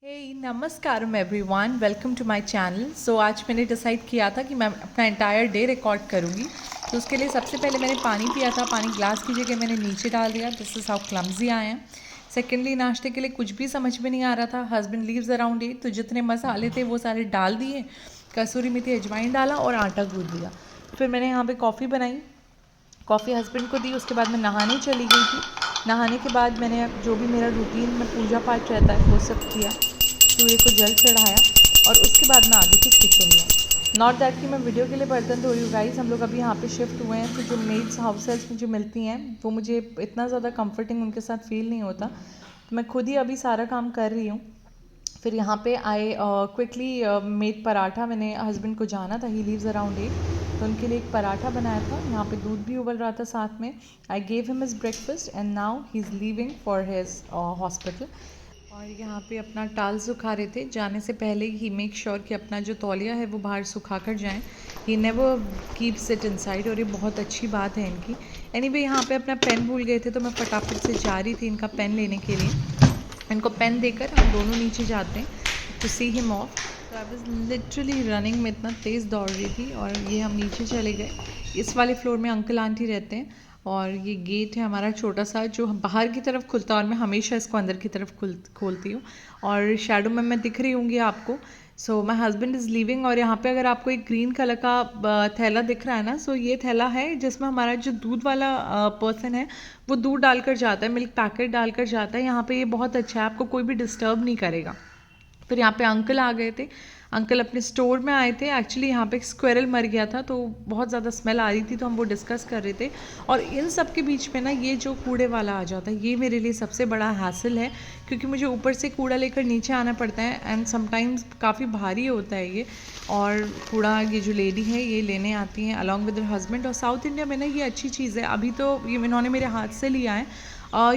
हे नमस्कारम everyone, welcome to my channel. So आज मैंने डिसाइड किया था कि मैं अपना एंटायर डे रिकॉर्ड करूँगी। तो उसके लिए सबसे पहले मैंने पानी पिया था। पानी ग्लास की जगह मैंने नीचे डाल दिया। This is how clumsy I am. Secondly, नाश्ते के लिए कुछ भी समझ में नहीं आ रहा था। हस्बैंड लीव्स अराउंड 8, तो जितने मसाले थे वो सारे डाल दिए। कसूरी मेथी, अजवाइन डाला और आटा गूँथ दिया। फिर मैंने यहाँ पर कॉफ़ी बनाई, कॉफ़ी हस्बैंड को दी। उसके बाद मैं नहाने चली गई थी। नहाने के बाद मैंने जो भी मेरा रूटीन में पूजा पाठ रहता है वो सब किया, सूर्य को जल चढ़ाया और उसके बाद मैं आ गई थी किचन में। नॉट दैट कि मैं वीडियो के लिए बर्तन धो रही हूँ गाइस। हम लोग अभी यहाँ पे शिफ्ट हुए हैं, तो जो मेड्स हाउस हेल्प्स मुझे मिलती हैं वो मुझे इतना ज़्यादा कंफर्टिंग उनके साथ फील नहीं होता, तो मैं खुद ही अभी सारा काम कर रही हूँ। फिर यहाँ पे आए क्विकली मेड पराठा। मैंने हस्बैंड को जाना था, ही लीव्स अराउंड 8, तो उनके लिए एक पराठा बनाया था। यहाँ पे दूध भी उबल रहा था साथ में। I gave him his breakfast and now he is leaving for his hospital. और यहाँ पे अपना टाल सुखा रहे थे। जाने से पहले ही मेक श्योर कि अपना जो तौलिया है वो बाहर सुखा कर जाएँ। He never keeps it inside, और ये बहुत अच्छी बात है इनकी। एनीवे, यहाँ पे अपना पेन भूल गए थे, तो मैं फटाफट से जा रही थी इनका पेन लेने के लिए। इनको पेन देकर हम दोनों नीचे जाते हैं टू सी हिम ऑफ। तो आई वॉज लिटरली रनिंग, में इतना तेज़ दौड़ रही थी। और ये हम नीचे चले गए। इस वाले फ्लोर में अंकल आंटी रहते हैं, और ये गेट है हमारा छोटा सा जो बाहर की तरफ खुलता है, और मैं हमेशा इसको अंदर की तरफ खोलती हूँ। और शैडो में मैं दिख रही होंगी आपको। सो माई हस्बैंड इज़ लीविंग। और यहाँ पे अगर आपको एक ग्रीन कलर का थैला दिख रहा है ना, सो ये थैला है जिसमें हमारा जो दूध वाला पर्सन है वो दूध डालकर जाता है, मिल्क पैकेट डालकर जाता है। यहाँ पे ये बहुत अच्छा है, आपको कोई भी डिस्टर्ब नहीं करेगा। फिर यहाँ पे अंकल आ गए थे। अंकल अपने स्टोर में आए थे। एक्चुअली यहाँ पे एक स्क्वेरल मर गया था, तो बहुत ज़्यादा स्मेल आ रही थी, तो हम वो डिस्कस कर रहे थे। और इन सब के बीच में ना ये जो कूड़े वाला आ जाता है, ये मेरे लिए सबसे बड़ा हैसल है, क्योंकि मुझे ऊपर से कूड़ा लेकर नीचे आना पड़ता है, एंड समटाइम्स काफ़ी भारी होता है ये। और कूड़ा ये जो लेडी है ये लेने आती हैं अलॉन्ग विद हस्बैंड। और साउथ इंडिया में ना ये अच्छी चीज़ है। अभी तो ये इन्होंने मेरे हाथ से लिया है।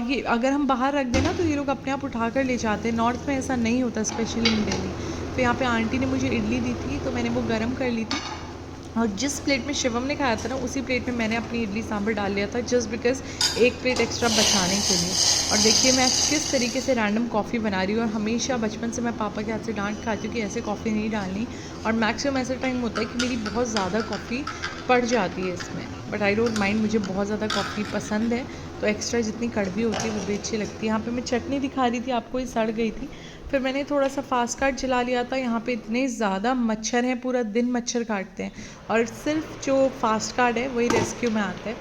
ये अगर हम बाहर रख दें ना तो ये लोग अपने आप उठा कर ले जाते हैं। नॉर्थ में ऐसा नहीं होता, स्पेशली इन दिल्ली। तो यहाँ पे आंटी ने मुझे इडली दी थी, तो मैंने वो गर्म कर ली थी। और जिस प्लेट में शिवम ने खाया था ना, उसी प्लेट में मैंने अपनी इडली सांभर डाल लिया था, जस्ट बिकॉज एक प्लेट एक्स्ट्रा बचाने के लिए। और देखिए मैं किस तरीके से रैंडम कॉफ़ी बना रही हूँ। और हमेशा बचपन से मैं पापा के हाथ से डांट खाती हूँ कि ऐसे कॉफ़ी नहीं डालनी। और मैक्सिमम ऐसा टाइम होता है कि मेरी बहुत ज़्यादा कॉफ़ी पड़ जाती है इसमें, बट आई डोंट माइंड। मुझे बहुत ज़्यादा कॉफ़ी पसंद है, तो एक्स्ट्रा जितनी कड़वी होती है वो भी अच्छी लगती है। यहाँ पे मैं चटनी दिखा रही थी आपको, ये सड़ गई थी। फिर मैंने थोड़ा सा फास्ट कार्ड चला लिया था। यहाँ पे इतने ज़्यादा मच्छर हैं, पूरा दिन मच्छर काटते हैं, और सिर्फ जो फास्ट कार्ड है वही रेस्क्यू में आता है।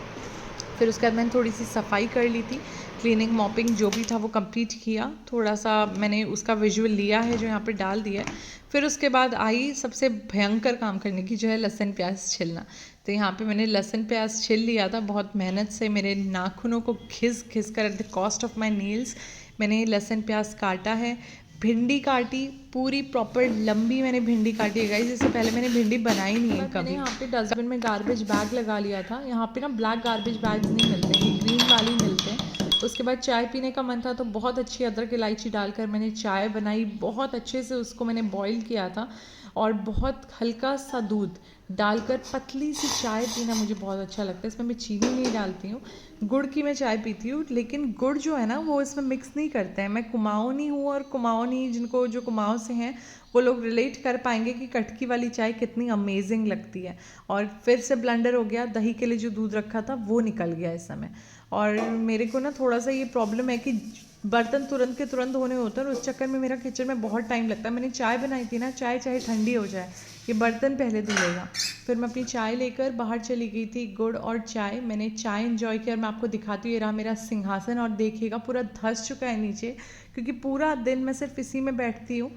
फिर उसके बाद मैंने थोड़ी सी सफाई कर ली थी, क्लीनिंग मॉपिंग जो भी था वो कंप्लीट किया। थोड़ा सा मैंने उसका विजुअल लिया है जो यहाँ पे डाल दिया है। फिर उसके बाद आई सबसे भयंकर काम करने की, जो है लहसुन प्याज छिलना। तो यहाँ पे मैंने लहसुन प्याज छिल लिया था बहुत मेहनत से। मेरे नाखूनों को घिस घिस कर, at the cost of my Niels, मैंने लहसुन प्याज काटा है। भिंडी काटी, पूरी प्रॉपर लंबी मैंने भिंडी काटी है गाइस। इससे पहले मैंने भिंडी बनाई नहीं है कभी। मैंने यहाँ पे डस्टबिन में गार्बेज बैग लगा लिया था। यहाँ पे ना ब्लैक गार्बेज बैग्स नहीं मिलते, ये ग्रीन वाले मिलते हैं। उसके बाद चाय पीने का मन था, तो बहुत अच्छी अदरक इलायची डालकर मैंने चाय बनाई। बहुत अच्छे से उसको मैंने बॉईल किया था, और बहुत हल्का सा दूध डालकर पतली सी चाय पीना मुझे बहुत अच्छा लगता है। इसमें मैं चीनी नहीं डालती हूँ, गुड़ की मैं चाय पीती हूँ। लेकिन गुड़ जो है ना वो इसमें मिक्स नहीं करते हैं। मैं कुमाऊनी हूँ, और कुमाऊनी जिनको जो कुमाऊँ से हैं वो लोग रिलेट कर पाएंगे कि कटकी वाली चाय कितनी अमेजिंग लगती है। और फिर से ब्लेंडर हो गया, दही के लिए जो दूध रखा था वो निकल गया इस समय। और मेरे को ना थोड़ा सा ये प्रॉब्लम है कि बर्तन तुरंत के तुरंत होने होते हैं, और उस चक्कर में मेरा किचन में बहुत टाइम लगता है। मैंने चाय बनाई थी ना, चाय चाहे ठंडी हो जाए, ये बर्तन पहले धुलेगा। फिर मैं अपनी चाय लेकर बाहर चली गई थी। गुड़ और चाय, मैंने चाय एंजॉय किया। और मैं आपको दिखाती हूँ, ये रहा मेरा सिंहासन, और देखिएगा पूरा धंस चुका है नीचे, क्योंकि पूरा दिन मैं सिर्फ इसी में बैठती हूँ।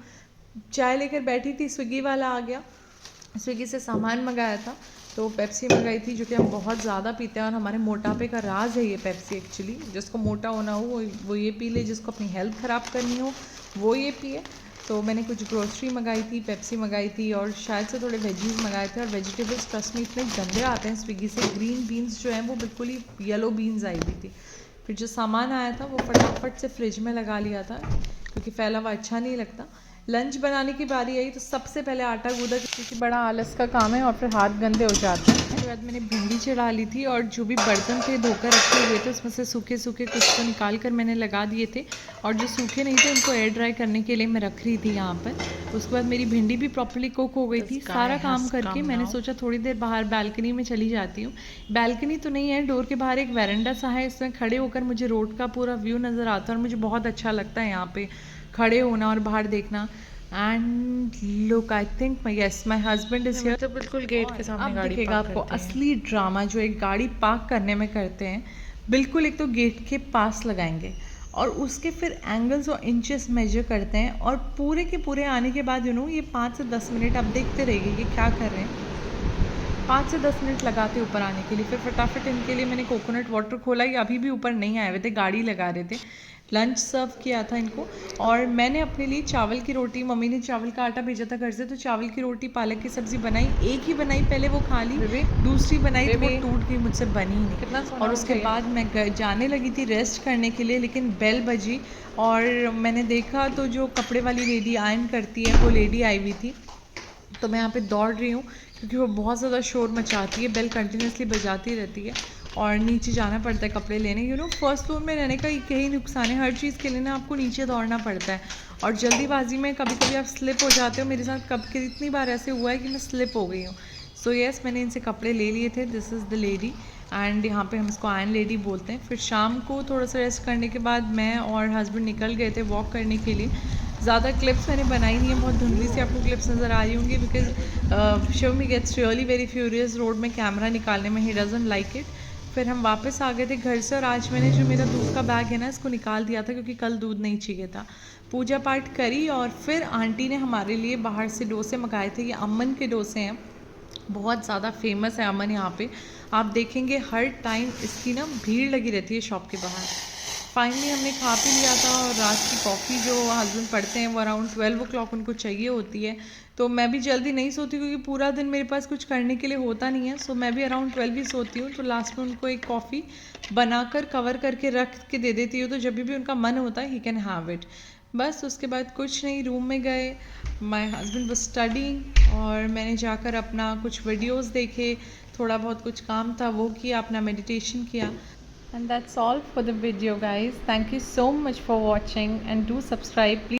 चाय लेकर बैठी थी, स्विगी वाला आ गया, स्विगी से सामान मंगाया था। तो पेप्सी मंगाई थी, जो कि हम बहुत ज़्यादा पीते हैं, और हमारे मोटापे का राज है ये पेप्सी एक्चुअली। जिसको मोटा होना हो वो ये पी ले, जिसको अपनी हेल्थ ख़राब करनी हो वो ये पिए। तो मैंने कुछ ग्रोसरी मंगाई थी, पेप्सी मंगाई थी, और शायद से थोड़े वेजीज़ मंगाए थे। और वेजिटेबल्स ट्रस्ट में इतने गंदे आते हैं स्विगी से। ग्रीन बीन्स जो हैं वो बिल्कुल ही येलो बीन्स आई हुई थी। फिर जो सामान आया था वो फटाफट से फ्रिज में लगा लिया था, क्योंकि फैला हुआ अच्छा नहीं लगता। लंच बनाने की बारी आई, तो सबसे पहले आटा गूंदा, क्योंकि बड़ा आलस का काम है और फिर हाथ गंदे हो जाते हैं। उसके बाद मैंने भिंडी चढ़ा ली थी और जो भी बर्तन थे धोकर रखे हुए थे उसमें से सूखे सूखे कुछ तो निकाल कर मैंने लगा दिए थे, और जो सूखे नहीं थे उनको एयर ड्राई करने के लिए मैं रख रही थी यहाँ पर। उसके बाद मेरी भिंडी भी प्रॉपर्ली कुक हो गई थी। सारा काम करके मैंने सोचा थोड़ी देर बाहर बालकनी में चली जाती हूँ। बालकनी तो नहीं है, डोर के बाहर एक वेरेंडा सा है, इसमें खड़े होकर मुझे रोड का पूरा व्यू नज़र आता है और मुझे बहुत अच्छा लगता है यहाँ पे खड़े होना और बाहर देखना। And look, I think yes my husband is here. तो बिल्कुल गेट के सामने गाड़ी दिखेगा पार्क आपको करते हैं। असली ड्रामा जो एक गाड़ी पार्क करने में करते हैं। बिल्कुल एक तो गेट के पास लगाएंगे और उसके फिर एंगल्स और इंचेस मेजर करते हैं, और पूरे के पूरे आने के बाद ये 5 से 10 मिनट आप देखते रहिए ये क्या कर रहे हैं। 5 से 10 मिनट लगाते ऊपर आने के लिए। फिर फटाफट इनके लिए मैंने कोकोनट वाटर खोला, ये अभी भी ऊपर नहीं आए हुए थे, गाड़ी लगा रहे थे। लंच सर्व किया था इनको, और मैंने अपने लिए चावल की रोटी, मम्मी ने चावल का आटा भेजा था घर से, तो चावल की रोटी पालक की सब्ज़ी बनाई। एक ही बनाई पहले, वो खा ली, दूसरी बनाई तो वो टूट गई, मुझसे बनी ही नहीं। और उसके बाद मैं जाने लगी थी रेस्ट करने के लिए, लेकिन बेल बजी और मैंने देखा तो जो कपड़े वाली लेडी आयरन करती है वो लेडी आई हुई थी। तो मैं यहाँ पे दौड़ रही हूँ क्योंकि वो बहुत ज़्यादा शोर मचाती है, बेल कंटिन्यूसली बजाती रहती है, और नीचे जाना पड़ता है कपड़े लेने। फर्स्ट फ्लोर में रहने का यही नुकसान है, हर चीज़ के लिए ना आपको नीचे दौड़ना पड़ता है, और जल्दीबाजी में कभी कभी आप स्लिप हो जाते हो। मेरे साथ कितनी बार ऐसे हुआ है कि मैं स्लिप हो गई हूँ। सो यस, मैंने इनसे कपड़े ले लिए थे। This is the lady, and यहाँ पे हम इसको आयरन लेडी बोलते हैं। फिर शाम को थोड़ा सा रेस्ट करने के बाद मैं और हस्बैंड निकल गए थे वॉक करने के लिए। ज़्यादा क्लिप्स मैंने बनाई नहीं है, बहुत धुंधली सी आपको क्लिप्स नज़र आ रही होंगी, because Shivami gets really very furious road में कैमरा निकालने में, ही डजंट लाइक इट। फिर हम वापस आ गए थे घर से, और आज मैंने जो मेरा दूध का बैग है ना इसको निकाल दिया था क्योंकि कल दूध नहीं चाहिए था। पूजा पाठ करी, और फिर आंटी ने हमारे लिए बाहर से डोसे मंगाए थे। ये अमन के डोसे हैं, बहुत ज़्यादा फेमस है अमन यहाँ पे। आप देखेंगे हर टाइम इसकी ना भीड़ लगी रहती है शॉप के बाहर। फाइनली हमने खा पी लिया था, और रात की कॉफ़ी जो हस्बैंड पढ़ते हैं वो अराउंड 12 o'clock उनको चाहिए होती है। तो मैं भी जल्दी नहीं सोती क्योंकि पूरा दिन मेरे पास कुछ करने के लिए होता नहीं है, सो मैं भी अराउंड 12 ही सोती हूँ। तो लास्ट में उनको एक कॉफ़ी बनाकर कवर करके रख के दे देती हूँ, तो जब भी उनका मन होता है ही कैन हैव इट। बस उसके बाद कुछ नहीं, रूम में गए, माय हस्बैंड वाज स्टडीइंग, और मैंने जाकर अपना कुछ वीडियोस देखे, थोड़ा बहुत कुछ काम था वो किया, अपना मेडिटेशन किया। And that's all for the video guys. Thank you so much for watching, and do subscribe please.